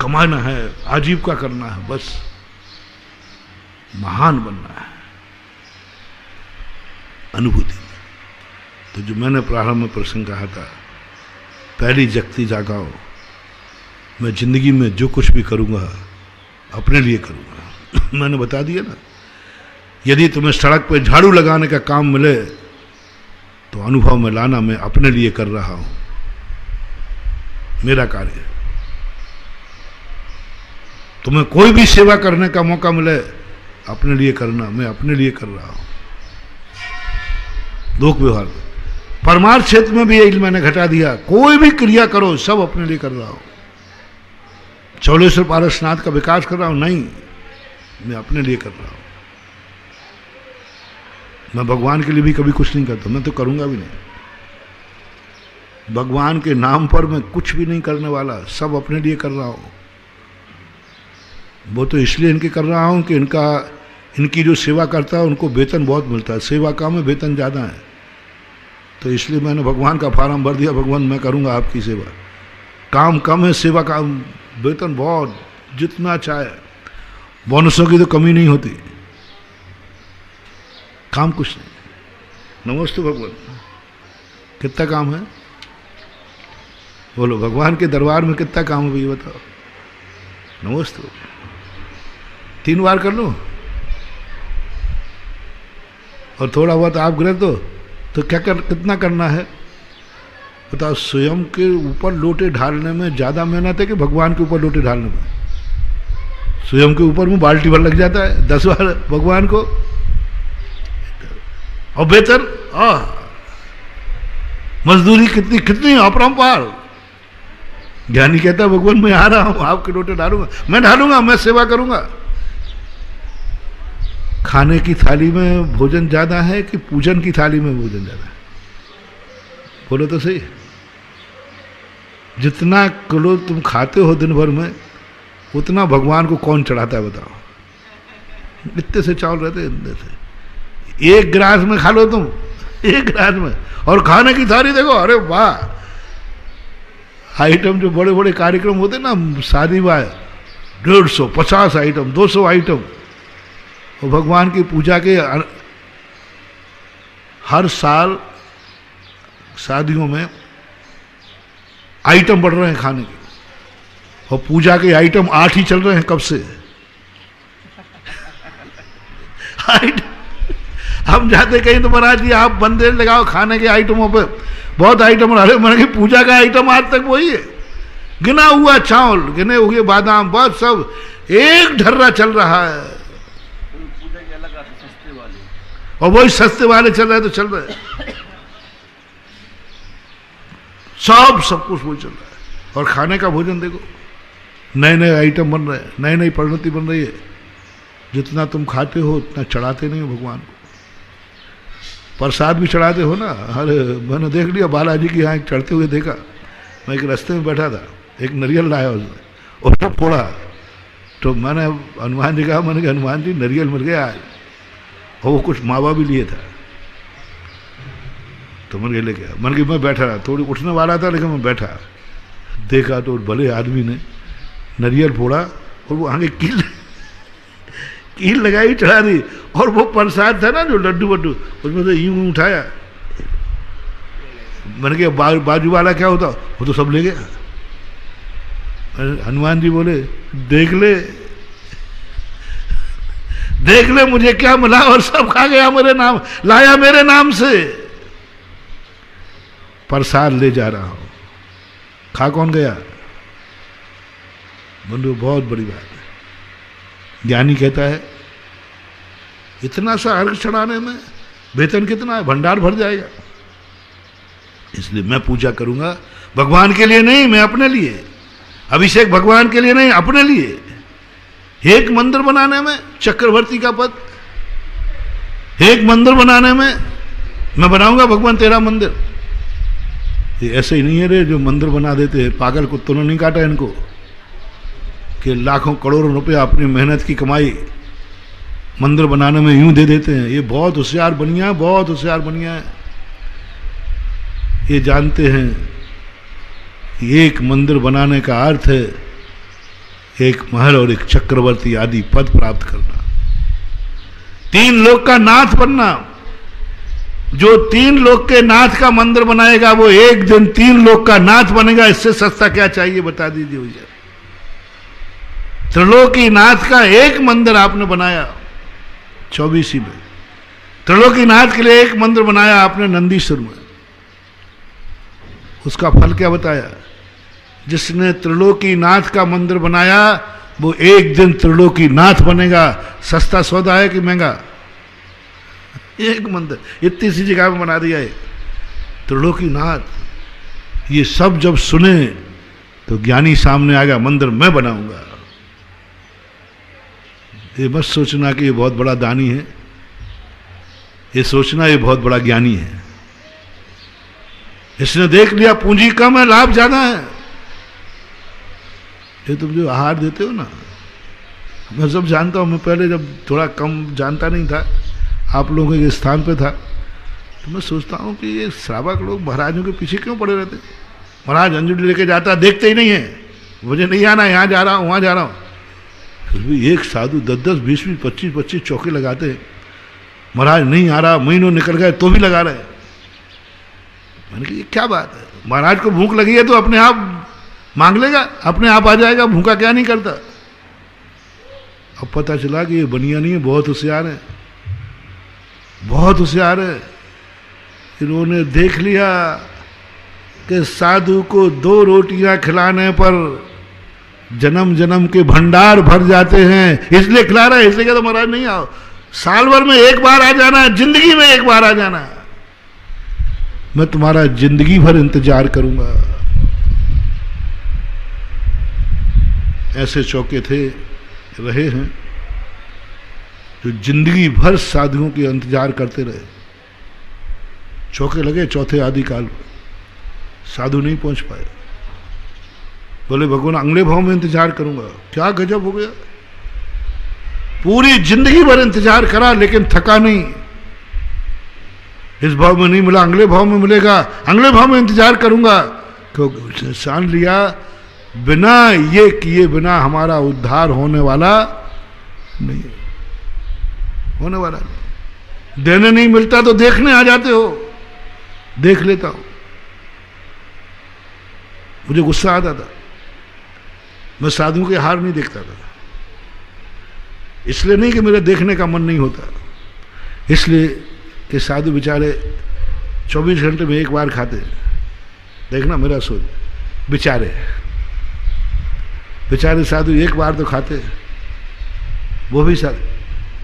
कमाना है, आजीविका करना है, बस महान बनना है अनुभूति में। तो जो मैंने प्रारंभ में प्रसंग कहा था, पहली जगती जागाओ, मैं जिंदगी में जो कुछ भी करूंगा अपने लिए करूंगा। मैंने बता दिया ना, यदि तुम्हें सड़क पर झाड़ू लगाने का काम मिले तो अनुभव में लाना मैं अपने लिए कर रहा हूं, मेरा कार्य है। तुम्हें कोई भी सेवा करने का मौका मिले अपने लिए करना, मैं अपने लिए कर रहा हूं। लोक व्यवहार में, परमार्थ क्षेत्र में भी यही मैंने घटा दिया, कोई भी क्रिया करो सब अपने लिए कर रहा हूं। चौलेश्वर पारसनाथ का विकास कर रहा हूं, नहीं, मैं अपने लिए कर रहा हूं। मैं भगवान के लिए भी कभी कुछ नहीं करता, मैं तो करूंगा भी नहीं। भगवान के नाम पर मैं कुछ भी नहीं करने वाला, सब अपने लिए कर रहा हूं। वो तो इसलिए इनके कर रहा हूं कि इनकी जो सेवा करता है उनको वेतन बहुत मिलता है, सेवा कम है वेतन ज़्यादा है, तो इसलिए मैंने भगवान का फार्म भर दिया, भगवान मैं करूंगा आपकी सेवा। काम कम है, सेवा का वेतन बहुत, जितना चाहे, बोनसों की तो कमी नहीं होती, काम कुछ नहीं। नमस्ते भगवान, कितना काम है बोलो, भगवान के दरबार में कितना काम है भैया बताओ। नमस्ते, 3 बार कर लो और थोड़ा बहुत आप गिरे तो कितना करना है बताओ। स्वयं के ऊपर लोटे ढालने में ज़्यादा मेहनत है कि भगवान के ऊपर लोटे ढालने में? स्वयं के ऊपर में बाल्टी भर लग जाता है, 10 बार भगवान को, और बेहतर मजदूरी कितनी अपरंपार। ज्ञानी कहता है भगवान मैं आ रहा हूं, आपके लोटे ढालूंगा, मैं ढालूंगा, मैं सेवा करूंगा। खाने की थाली में भोजन ज्यादा है कि पूजन की थाली में भोजन ज्यादा है? बोलो तो सही। जितना किलो तुम खाते हो दिन भर में उतना भगवान को कौन चढ़ाता है बताओ? इतने से चावल रहते, इतने से, 1 गिलास में खा लो तुम, 1 गिलास में, और खाने की थाली देखो, अरे वाह, आइटम जो बड़े बड़े कार्यक्रम होते ना शादी वाह, 150, 50 आइटम, 200 आइटम, और भगवान की पूजा के हर साल शादियों में आइटम बढ़ रहे हैं खाने के, और पूजा के आइटम 8 ही चल रहे हैं कब से। हम जाते कहीं तो महाराज जी आप बंदे लगाओ खाने के आइटमों पे, बहुत आइटम, अरे मैंने कि पूजा का आइटम आज तक वही है, गिना हुआ चावल, गिने हुए बादाम, बस सब एक ढर्रा चल रहा है, पूजा के अलग आते सस्ते वाले, और वही सस्ते वाले चल रहे तो चल रहे, सब कुछ वही चल रहा है। और खाने का भोजन देखो, नए नए आइटम बन रहे हैं, नई नई परिणति बन रही है, जितना तुम खाते हो उतना चढ़ाते नहीं हो भगवान को। प्रसाद भी चढ़ाते हो ना, अरे मैंने देख लिया बालाजी की यहाँ चढ़ते हुए देखा, मैं एक रास्ते में बैठा था, एक नारियल लाया उसने और सब फोड़ा, तो मैंने हनुमान जी कहा, मैंने कहा हनुमान जी नारियल मिल गया आज, और वो कुछ मावा भी लिए था, तो मैंने लेके आया, मैंने मैं बैठा रहा, थोड़ी उठने वाला था लेकिन मैं बैठा, देखा तो भले आदमी ने नारियल फोड़ा और वो आगे कील लगाई चढ़ा दी, और वो प्रसाद था ना जो लड्डू वड्डू, उसमें तो यूं उठाया, मैंने कहा बाजू वाला क्या होता, वो तो सब ले गया। हनुमान जी बोले देख ले मुझे क्या मिला, और सब खा गया, मेरे नाम लाया, मेरे नाम से प्रसाद ले जा रहा हूं, खा कौन गया? बंधु बहुत बड़ी बात है। ज्ञानी कहता है इतना सा अर्घ चढ़ाने में वेतन कितना है, भंडार भर जाएगा, इसलिए मैं पूजा करूंगा भगवान के लिए नहीं, मैं अपने लिए, अभिषेक भगवान के लिए नहीं, अपने लिए। एक मंदिर बनाने में चक्रवर्ती का पद, एक मंदिर बनाने में मैं बनाऊंगा भगवान तेरा मंदिर, ये ऐसे ही नहीं है रे जो मंदिर बना देते हैं, पागल कुत्तों ने नहीं काटा इनको कि लाखों करोड़ों रुपया अपनी मेहनत की कमाई मंदिर बनाने में यूं दे देते हैं। ये बहुत होशियार बनिया है, बहुत होशियार बनिया है, ये जानते हैं कि एक मंदिर बनाने का अर्थ है एक महल और एक चक्रवर्ती आदि पद प्राप्त करना, 3 लोक का नाथ बनना। जो 3 लोक के नाथ का मंदिर बनाएगा वो एक दिन 3 लोक का नाथ बनेगा, इससे सस्ता क्या चाहिए बता दीजिए भैया। त्रिलोकीनाथ का एक मंदिर आपने बनाया 24 में, त्रिलोकीनाथ के लिए एक मंदिर बनाया आपने नंदीश्वर में, उसका फल क्या बताया? जिसने त्रिलोकीनाथ का मंदिर बनाया वो एक दिन त्रिलोकीनाथ बनेगा। सस्ता सौदा है कि महंगा? एक मंदिर इतनी सी जगह में बना दिया है त्रिलोकीनाथ। ये सब जब सुने तो ज्ञानी सामने आ गया, मंदिर मैं बनाऊंगा। ये मत सोचना कि ये बहुत बड़ा दानी है, ये सोचना ये बहुत बड़ा ज्ञानी है। इसने देख लिया पूंजी कम है, लाभ ज्यादा है। ये तुम जो आहार देते हो ना, मैं सब जानता हूं। मैं पहले जब थोड़ा कम जानता नहीं था, आप लोगों के स्थान पे था, तो मैं सोचता हूं कि ये श्रावक लोग महाराजों के पीछे क्यों पड़े रहते। महाराज अंजलि लेके जाता, देखते ही नहीं है, मुझे नहीं आना, यहाँ जा रहा हूँ वहाँ जा रहा हूँ। फिर भी एक साधु 10-10, 20-20, 25-25 चौके लगाते हैं। महाराज नहीं आ रहा, महीनों निकल गए तो भी लगा रहे। मैंने कहा ये क्या बात है? महाराज को भूख लगी है तो अपने आप मांग लेगा, अपने आप आ जाएगा, भूखा क्या नहीं करता। अब पता चला कि ये बनिया नहीं है, बहुत होशियार है, बहुत होशियार है। इन्होंने देख लिया कि साधु को 2 रोटियां खिलाने पर जन्म जन्म के भंडार भर जाते हैं, इसलिए खिला रहा है। इसलिए कहता महाराज नहीं आओ, साल भर में एक बार आ जाना, जिंदगी में एक बार आ जाना, मैं तुम्हारा जिंदगी भर इंतजार करूंगा। ऐसे चौके थे, रहे हैं, जो जिंदगी भर साधुओं के इंतजार करते रहे। चौके लगे चौथे आदिकाल में, साधु नहीं पहुंच पाए। बोले भगवान अगले भाव में इंतजार करूंगा। क्या गजब हो गया, पूरी जिंदगी भर इंतजार करा लेकिन थका नहीं। इस भाव में नहीं मिला, अगले भाव में मिलेगा, अगले भाव में इंतजार करूंगा। क्योंकि जान लिया बिना ये किए बिना हमारा उद्धार होने वाला नहीं, होने वाला नहीं। देने नहीं मिलता तो देखने आ जाते हो, देख लेता हूं। मुझे गुस्सा आता था, मैं साधुओं के हार नहीं देखता था। इसलिए नहीं कि मेरे देखने का मन नहीं होता, इसलिए कि साधु बेचारे 24 घंटे में एक बार खाते। देखना मेरा सोच, बेचारे बेचारे साधु एक बार तो खाते, वो भी साधु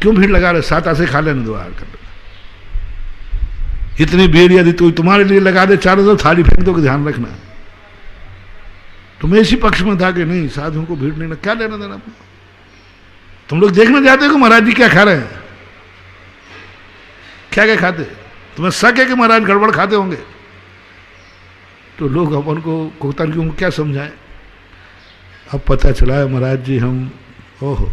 क्यों भीड़ लगा रहे? 7 आसे खा लेने दो, आहार कर लेना। इतनी भीड़ यदि तो तुम्हारे लिए लगा दे चारों तरफ, थाली फेंक दो कि ध्यान रखना। तो मैं इसी पक्ष में था कि नहीं, साधुओं को भीड़ नहीं, क्या लेना देना। तुम लोग देखने जाते हो कि महाराज जी क्या खा रहे हैं, क्या क्या खाते। तुम्हें शक है कि महाराज गड़बड़ खाते होंगे, तो लोग अपन को कोतारियों को क्या समझाएं। अब पता चला है महाराज जी हम, ओहो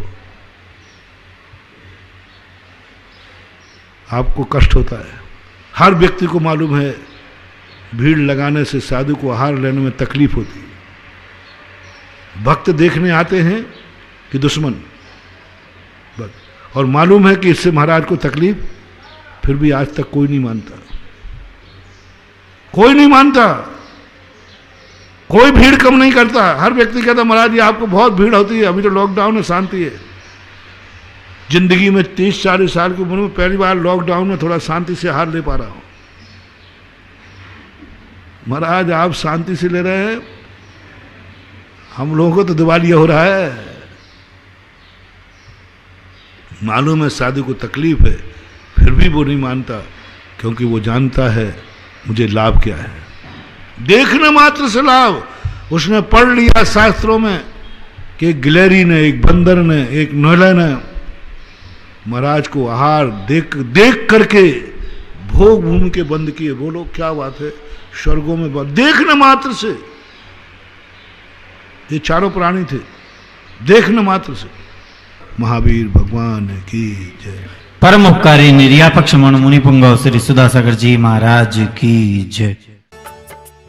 आपको कष्ट होता है। हर व्यक्ति को मालूम है भीड़ लगाने से साधु को आहार लेने में तकलीफ होती है। भक्त देखने आते हैं कि दुश्मन, और मालूम है कि इससे महाराज को तकलीफ, फिर भी आज तक कोई नहीं मानता, कोई नहीं मानता, कोई भीड़ कम नहीं करता। हर व्यक्ति कहता महाराज जी आपको बहुत भीड़ होती है, अभी तो लॉकडाउन है, शांति है। जिंदगी में 30-40 साल की उम्र में पहली बार लॉकडाउन में थोड़ा शांति से आहार ले पा रहा हूं। महाराज आप शांति से ले रहे हैं, हम लोगों को तो दिवालिया हो रहा है। मालूम है साधु को तकलीफ है, फिर भी वो नहीं मानता, क्योंकि वो जानता है मुझे लाभ क्या है। देखने मात्र से लाभ। उसने पढ़ लिया शास्त्रों में कि एक गिलहरी ने, एक बंदर ने, एक नोला ने महाराज को आहार देख करके भोग भूमि के बंद किए। बोलो क्या बात है, स्वर्गों में बंद, देखने मात्र से। ये चारों प्राणी थे, देखने मात्र से। महावीर भगवान की जय। परम उपकारी निर्यापक क्षमण मुनि पुंगव श्री सुधासागर जी महाराज की जय।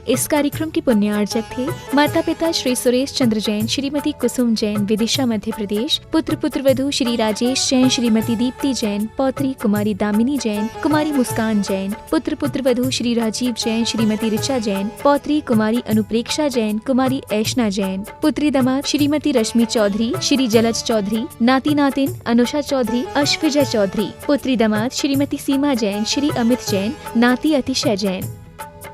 इस कार्यक्रम के पुण्यार्चक थे माता पिता श्री सुरेश चंद्र जैन, श्रीमती कुसुम जैन, विदिशा मध्य प्रदेश। पुत्र पुत्रवधू श्री राजेश जैन, श्रीमती दीप्ति जैन, पौत्री कुमारी दामिनी जैन, कुमारी मुस्कान जैन। पुत्र पुत्रवधू श्री राजीव जैन, श्रीमती ऋचा जैन, पौत्री कुमारी अनुप्रेक्षा जैन, कुमारी ऐशना जैन। पुत्री दामाद श्रीमती रश्मि चौधरी, श्री जलज चौधरी, नाती नातिन अनुषा चौधरी, अश्विजय चौधरी। पुत्री दामाद श्रीमती सीमा जैन, श्री अमित जैन, नाती अतिशय जैन।